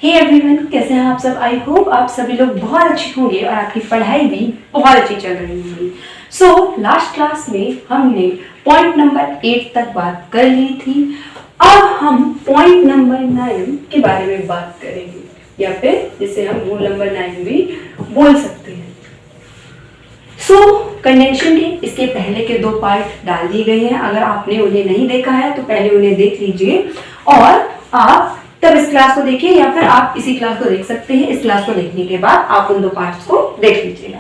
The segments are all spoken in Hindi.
हे एवरीवन, कैसे हैं आप सब। आई होप आप सभी लोग बहुत अच्छे होंगे और आपकी पढ़ाई भी बहुत अच्छी चल रही होगी। सो लास्ट क्लास में हमने पॉइंट नंबर 8 तक बात कर ली थी। अब हम पॉइंट नंबर 9 के बारे में बात करेंगे, या फिर जिसे हम रूल नंबर 9 भी बोल सकते हैं। कंडेंसेशन के इसके पहले के 2 पार्ट डाल दिए गए हैं। अगर आपने उन्हें नहीं देखा है तो पहले उन्हें देख लीजिए और आप तब इस क्लास को देखिए, या फिर आप इसी क्लास को देख सकते हैं। इस क्लास को देखने के बाद आप उन 2 पार्ट्स को देख लीजिएगा।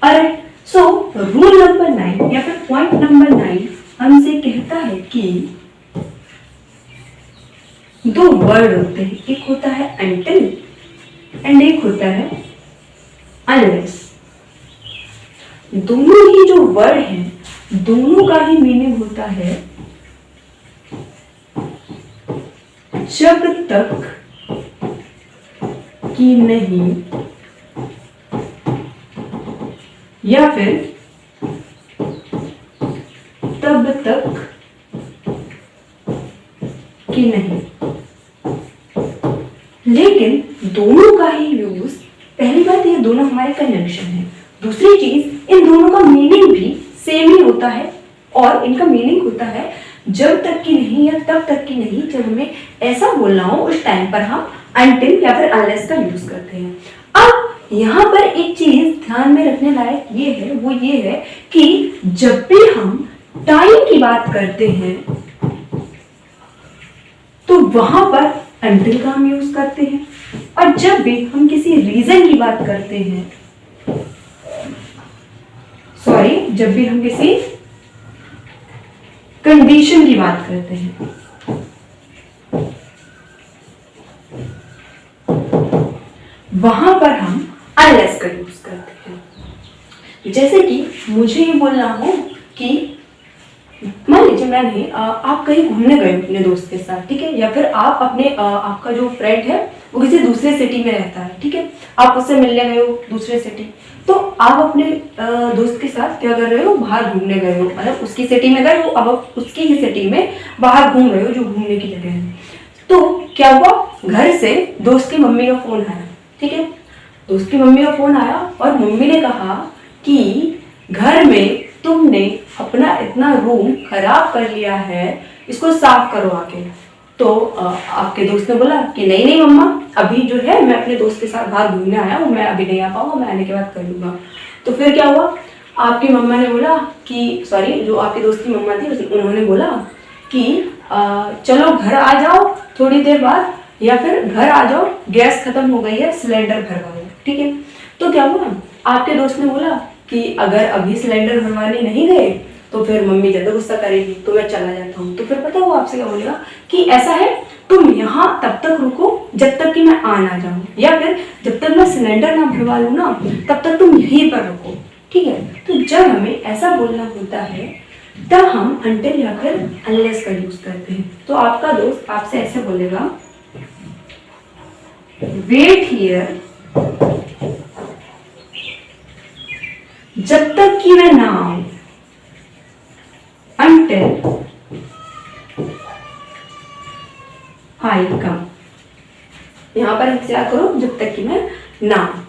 ऑलराइट, सो रूल नंबर 9 या फिर पॉइंट नंबर 9 हमसे कहता है कि 2 वर्ड होते हैं, एक होता है until एंड एक होता है unless। दोनों ही जो वर्ड हैं, दोनों का ही मीनिंग होता है जब तक कि नहीं, या फिर तब तक कि नहीं। लेकिन दोनों का ही यूज, पहली बात ये दोनों हमारे कंजंक्शन है। दूसरी चीज, इन दोनों का मीनिंग भी सेम ही होता है और इनका मीनिंग होता है जब तक कि नहीं या तब तक कि नहीं। जब हमें ऐसा बोलना हो उस टाइम पर हम until या फिर unless का यूज करते हैं। अब यहाँ पर एक चीज ध्यान में रखने लायक ये है, वो ये है कि जब भी हम टाइम की बात करते हैं तो वहां पर until का हम यूज करते हैं, और जब भी हम किसी रीजन की बात करते हैं, जब भी हम किसी कंडीशन की बात करते हैं, वहां पर हम unless का यूज करते हैं। जैसे कि मुझे ये बोलना हो कि मान लीजिए मैंने आप कहीं घूमने गए अपने दोस्त के साथ, ठीक है, या फिर आप अपने आपका जो फ्रेंड है वो किसी दूसरे सिटी में रहता है, ठीक है, आप उससे मिलने गए हो दूसरे सिटी। तो आप अपने दोस्त के साथ क्या कर रहे हो, बाहर घूमने गए हो, मतलब उसकी सिटी में गए हो, अब आप उसकी ही सिटी में बाहर घूम रहे हो जो घूमने की जगह है। तो क्या हुआ, घर से दोस्त की मम्मी का फोन आया, ठीक है, दोस्त की मम्मी का फोन आया और मम्मी ने कहा कि घर में तुमने अपना इतना रूम खराब कर लिया है, इसको साफ करो आके। तो आपके दोस्त ने बोला कि नहीं नहीं मम्मा, अभी जो है मैं अपने दोस्त के साथ बाहर घूमने आया हूँ, मैं अभी नहीं आ पाऊंगा, मैं आने के बाद कर लूंगा। तो फिर क्या हुआ, आपकी मम्मा ने बोला कि सॉरी, जो आपके दोस्त की मम्मा थी उन्होंने बोला कि चलो घर आ जाओ थोड़ी देर बाद, या फिर घर आ जाओ, गैस खत्म हो गई है, सिलेंडर भरवाओ, ठीक है। तो क्या हुआ, आपके दोस्त ने बोला कि अगर अभी सिलेंडर भरवाने नहीं गए तो फिर मम्मी ज्यादा गुस्सा करेगी, तो मैं चला जाता हूँ। तो फिर पता है वो आपसे क्या बोलेगा कि ऐसा है, तुम यहाँ तब तक रुको जब तक कि मैं आ ना जाऊँ, या फिर जब तक मैं सिलेंडर ना भरवा लूँ ना तब तक तुम यहीं पर रुको, ठीक है। तो जब हमें ऐसा बोलना होता है तब हम until या फिर unless का यूज करते हैं। तो आपका दोस्त आपसे ऐसे बोलेगा, वेट हियर जब तक कि मैं ना आऊं, until I come। यहां पर इंतजार करो जब तक कि मैं ना आऊं।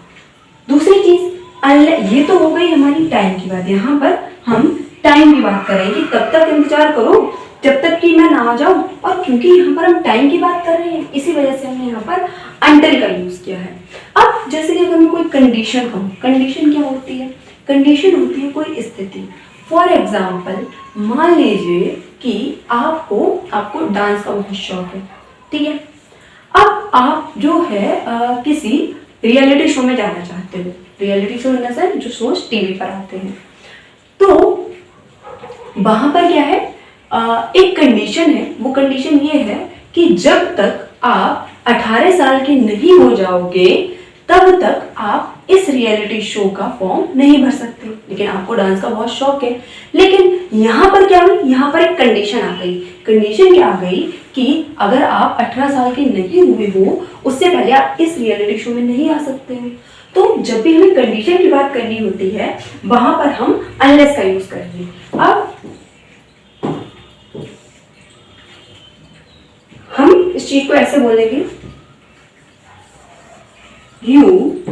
दूसरी चीज, ये तो हो गई हमारी टाइम की बात। यहां पर हम टाइम की बात करेंगे, तब तक इंतजार करो जब तक कि मैं ना आ जाऊं। और क्योंकि यहाँ पर हम टाइम की बात कर रहे हैं, इसी वजह से हमने यहाँ पर until का यूज किया है। अब जैसे कि अगर मैं कोई कंडीशन कहूँ, कंडीशन क्या होती है, कंडीशन होती है कोई स्थिति। फॉर एग्जाम्पल, मान लीजिए कि आपको डांस का बहुत शौक है, ठीक है। अब आप जो है किसी रियलिटी शो में जाना चाहते हो, reality show in the sense जो शोज टीवी पर आते हैं। तो वहां पर क्या है, एक कंडीशन है, वो कंडीशन ये है कि जब तक आप 18 साल के नहीं हो जाओगे तब तक आप इस रियलिटी शो का फॉर्म नहीं भर सकते। लेकिन आपको डांस का बहुत शौक है। लेकिन यहाँ पर क्या हुई, यहाँ पर एक कंडीशन आ गई। कंडीशन क्या आ गई कि अगर आप 18 साल के नहीं हुए हो उससे पहले आप इस रियलिटी शो में नहीं आ सकते हो। तो जब भी हमें कंडीशन की बात करनी होती है वहां पर हम unless का यूज करेंगे। अब हम इस चीज को ऐसे बोलेंगे you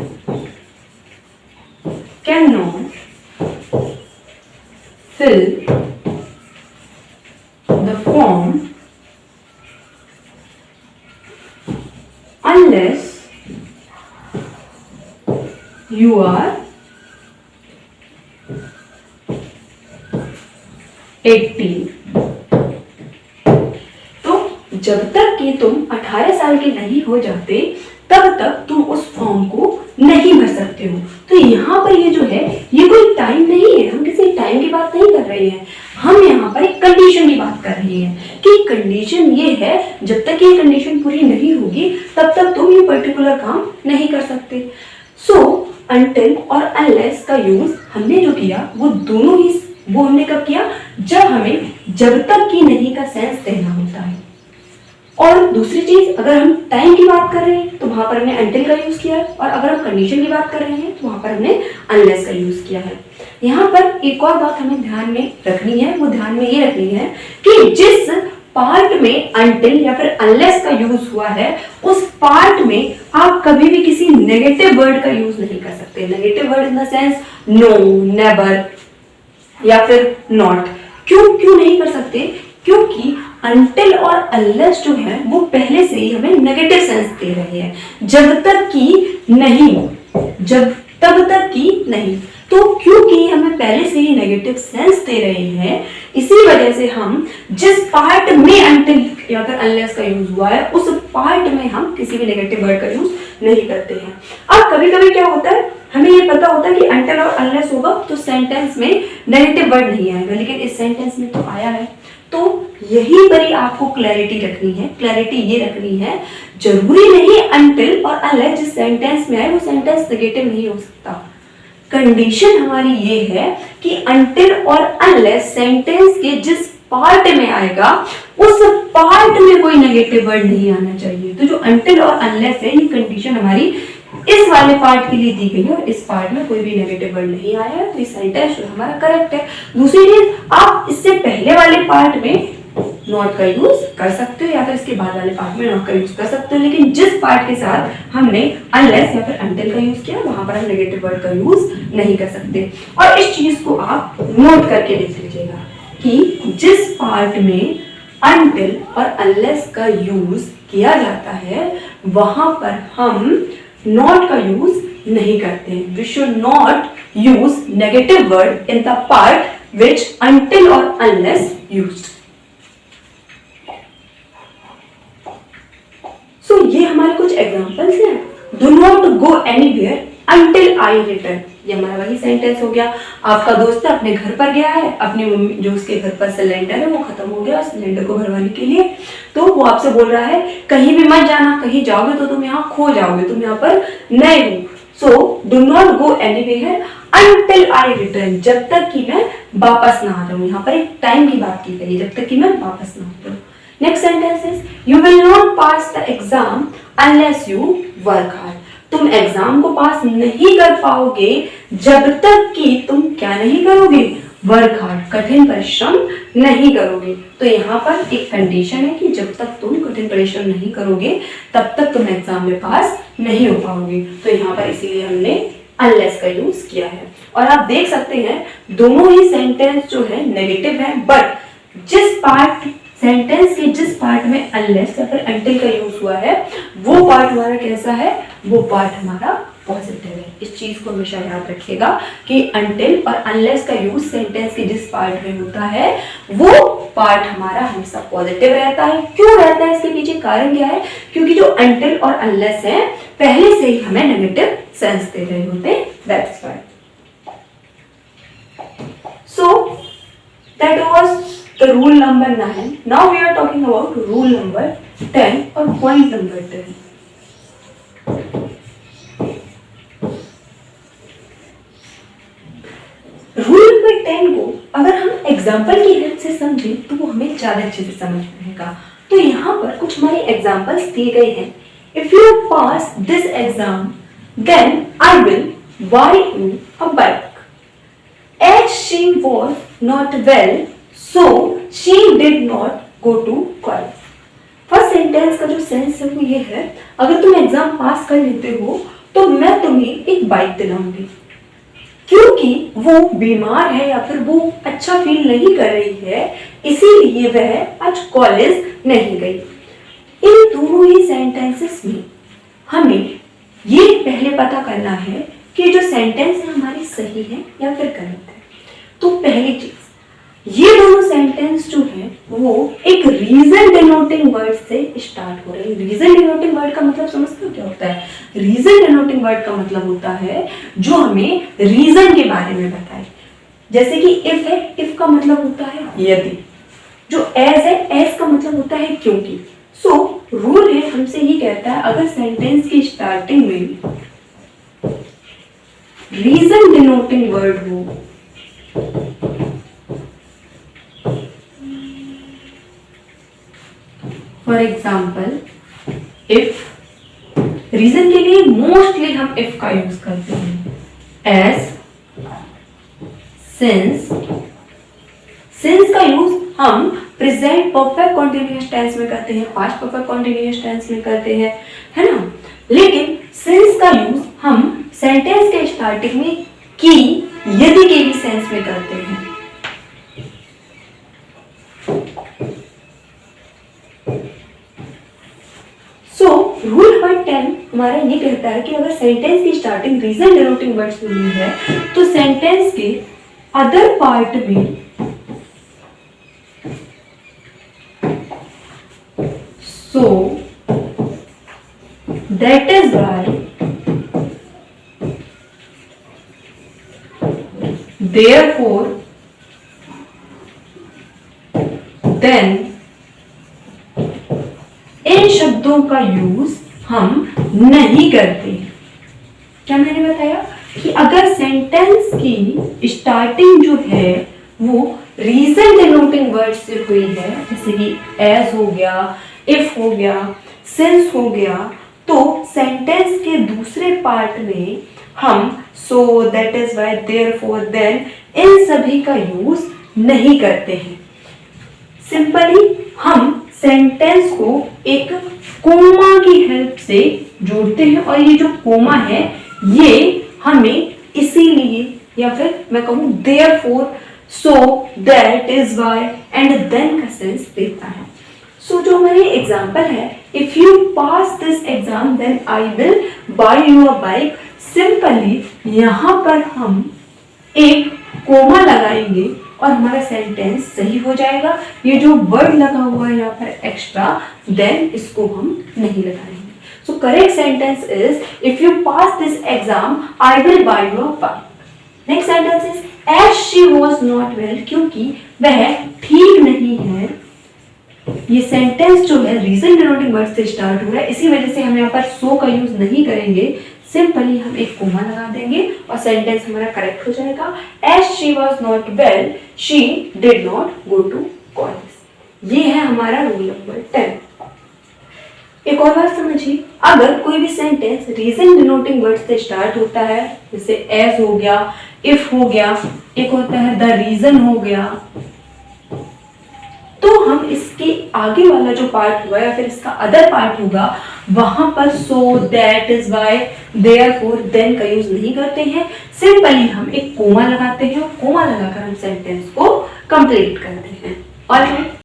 cannot fill the form unless you are 18। तो जब तक कि तुम 18 साल के नहीं हो जाते तब तक तुम उस फॉर्म को नहीं भर सकते हो। तो यहाँ पर ये जो है ये कोई टाइम नहीं है, हम किसी टाइम की बात नहीं कर रहे हैं, हम यहाँ पर एक कंडीशन की बात कर रहे हैं कि कंडीशन ये है जब तक ये कंडीशन पूरी नहीं होगी तब तक तुम ये पर्टिकुलर काम नहीं कर सकते। सो अनटिल और अनलेस का यूज हमने जो किया वो दोनों ही वो हमने कब किया, जब हमें जब तक की नहीं का सेंस देना होता है। और दूसरी चीज, अगर हम टाइम की बात कर रहे हैं तो वहां पर हमने अनटिल का यूज किया है, और अगर हम कंडीशन की बात कर रहे हैं तो वहां पर हमने अनलेस का यूज किया है। यहाँ पर एक और बात हमें ध्यान में रखनी है, वो ध्यान में ये रखनी है कि जिस पार्ट में अनटिल या फिर अनलेस का यूज हुआ है उस पार्ट में आप कभी भी किसी नेगेटिव वर्ड का यूज नहीं कर सकते। Negative word in the sense no, never या फिर नॉट। क्यों नहीं कर सकते? क्योंकि अनटिल और अनलेस जो है वो पहले से ही हमें नेगेटिव सेंस दे रहे हैं, जब तक कि नहीं, जब तब तक कि नहीं। तो क्योंकि हमें पहले से ही नेगेटिव सेंस दे रहे हैं, इसी वजह से हम जिस पार्ट में अनटिल या फिर अनलेस का यूज हुआ है उस पार्ट में हम किसी भी नेगेटिव वर्ड का यूज नहीं करते हैं। अब कभी कभी क्या होता है, हमें ये पता होता है कि अनटिल और अनलेस होगा तो सेंटेंस में नेगेटिव वर्ड नहीं आएगा, लेकिन इस सेंटेंस में तो आया है। तो यही पर ही आपको क्लैरिटी रखनी है। क्लैरिटी ये रखनी है, जरूरी नहीं अनटिल और अनलेस जिस सेंटेंस में आए वो सेंटेंस नेगेटिव नहीं हो सकता। कंडीशन हमारी ये है कि अनटिल और अनलेस सेंटेंस के जिस पार्ट में आएगा उस पार्ट में कोई नेगेटिव वर्ड नहीं आना चाहिए। तो जो अनटिल और अनलेस है ये कंडीशन हमारी इस वाले पार्ट के लिए दी गई है और इस पार्ट में कोई भी नेगेटिव वर्ड नहीं आया है, तो ये सेंटेंस जो हमारा करेक्ट है। दूसरी चीज, आप इससे पहले वाले पार्ट में नॉट का यूज कर सकते हो या फिर इसके बाद वाले पार्ट में नॉट का यूज कर सकते हो, लेकिन जिस पार्ट के साथ हमने अनलेस या फिर अनटिल का यूज किया वहां पर हम नेगेटिव वर्ड का यूज नहीं कर सकते। और इस चीज को आप नोट करके देख लीजिएगा कि जिस पार्ट में अनटिल और अनलेस का यूज किया जाता है वहां पर हम नॉट का यूज नहीं करते हैं। We should not use negative word in the part which until और अनलेस यूज्ड। सो ये हमारे कुछ एग्जांपल्स हैं। Do not go anywhere until I return, ये हमारा वही सेंटेंस हो गया। आपका दोस्त अपने घर पर गया है, अपनी मम्मी जो उसके घर पर सिलेंडर है वो खत्म हो गया, सिलेंडर को भरवाने के लिए, तो वो आपसे बोल रहा है कहीं भी मत जाना, कहीं जाओगे तो तुम यहाँ खो जाओगे, तुम यहाँ पर नए हो। So do not go anywhere until I return, जब तक कि मैं वापस ना आ जाऊं। यहाँ पर एक टाइम की बात की गई है, जब तक कि मैं वापस ना आ जाऊं। Next sentence is you will not pass the exam unless you work hard, तुम एग्जाम को पास नहीं कर पाओगे जब तक कि तुम क्या नहीं करोगे, वर्क हार्ड, कठिन परिश्रम नहीं करोगे। तो यहाँ पर एक कंडीशन है कि जब तक तुम कठिन परिश्रम नहीं करोगे तब तक तुम एग्जाम में पास नहीं हो पाओगे। तो यहाँ पर इसीलिए हमने अनलेस का यूज किया है। और आप देख सकते हैं दोनों ही सेंटेंस जो है नेगेटिव है, बट जिस पार्ट सेंटेंस के जिस पार्ट में अनलेस या फिर अनटिल का यूज हुआ है वो पार्ट हमारा कैसा है, वो पार्ट हमारा पॉजिटिव है। इस चीज को हमेशा याद रखिएगा कि अनटिल और अनलेस का यूज सेंटेंस के जिस पार्ट में होता है वो पार्ट हमारा हमेशा पॉजिटिव रहता है। क्यों रहता है, इसके पीछे कारण क्या है, क्योंकि जो अनटिल और अनलेस है पहले से ही हमें नेगेटिव सेंस दे रहे होते हैं, that's why. So that was the rule number 9. Now we are talking about rule number 10 or point number 10. Rule number 10 को अगर हम एग्जाम्पल की हेल्प से समझें तो वो हमें ज्यादा अच्छे से समझ में आएगा। तो यहाँ पर कुछ हमारे एग्जाम्पल्स दिए गए हैं। If you pass this exam then I will buy you a bike. As she was not well so she did not go to college. First sentence का जो सेंस है वो ये है, अगर तुम एग्जाम पास कर लेते हो तो मैं तुम्हें एक बाइक दिलाऊंगी, क्योंकि वो बीमार है या फिर वो अच्छा फील नहीं कर रही है, इसीलिए वह आज कॉलेज नहीं गई। इन दोनों ही सेंटेंसेस में हमें ये पहले पता करना है कि जो सेंटेंस है हमारी सही है या फिर गलत है। तो पहली चीज, ये दोनों सेंटेंस जो है वो एक रीजन डिनोटिंग वर्ड से स्टार्ट हो रहे हैं। रीजन डिनोटिंग वर्ड का मतलब समझते हो क्या होता है? रीजन डिनोटिंग वर्ड का मतलब होता है जो हमें रीजन के बारे में बताए। जैसे कि इफ है, इफ का मतलब होता है यदि। जो एज है, एज का मतलब होता है क्योंकि। सो रूल है हमसे ये कहता है, अगर सेंटेंस की स्टार्टिंग में रीजन डिनोटिंग वर्ड हो फॉर एग्जाम्पल इफ, रीजन के लिए मोस्टली हम इफ का यूज करते हैं। एज, सिंस, सिंस का यूज हम प्रेजेंट परफेक्ट कॉन्टिन्यूअस टेंस में करते हैं, पास्ट परफेक्ट कॉन्टिन्यूअस टेंस में करते हैं, है ना। लेकिन सिंस का यूज हम सेंटेंस के स्टार्टिंग में की, यदि के भी सेंस में करते हैं। रूल नंबर 10 हमारा ये कहता है कि अगर सेंटेंस की स्टार्टिंग रीजन डिनोटिंग वर्ड से हुई है तो सेंटेंस के अदर पार्ट में so that is why, therefore, then, इन शब्दों का यूज हम नहीं करते। क्या मैंने बताया कि अगर सेंटेंस की स्टार्टिंग जो है वो रीजन डिनोटिंग वर्ड से हुई है, जैसे कि एज हो गया, इफ हो गया, सिंस हो गया, तो सेंटेंस के दूसरे पार्ट में हम so, that is why, therefore, then, इन सभी का यूज नहीं करते हैं। सिंपली हम सेंटेंस को एक कोमा की हेल्प से जोड़ते हैं, और ये जो कोमा है ये हमें इसीलिए, या फिर मैं कहूं therefore, so, that is why and then का सेंस देता है। सो जो हमारी एग्जांपल है, if you pass this exam then I will buy you a bike, simply यहां पर हम एक कोमा लगाएंगे और हमारा सेंटेंस सही हो जाएगा। ये जो वर्ड लगा हुआ है यहाँ पर एक्स्ट्रा, देन इसको हम नहीं लगाएंगे। So correct sentence is if you pass this exam I will buy you a bike. Next sentence is as she was not well, क्योंकि वह ठीक नहीं है। ये सेंटेंस जो है रीजन डिनोटिंग वर्ड से स्टार्ट हो रहा है, इसी वजह से हम यहाँ पर सो का यूज नहीं करेंगे, सिंपली हम एक कोमा लगा देंगे और सेंटेंस हमारा करेक्ट हो जाएगा। As she was not well she did not go to college. ये है हमारा रूल नंबर 10। एक और बात समझिए, अगर कोई भी सेंटेंस रीजन डिनोटिंग वर्ड से स्टार्ट होता है, जैसे एज हो गया, इफ हो गया, एक होता है द रीजन हो गया, तो हम इसके आगे वाला जो पार्ट हुआ या फिर इसका अदर पार्ट होगा, वहां पर so, that is why, therefore, then का यूज नहीं करते हैं। सिंपली हम एक कोमा लगाते हैं और कोमा लगाकर हम सेंटेंस को कंप्लीट करते हैं। ऑलराइट।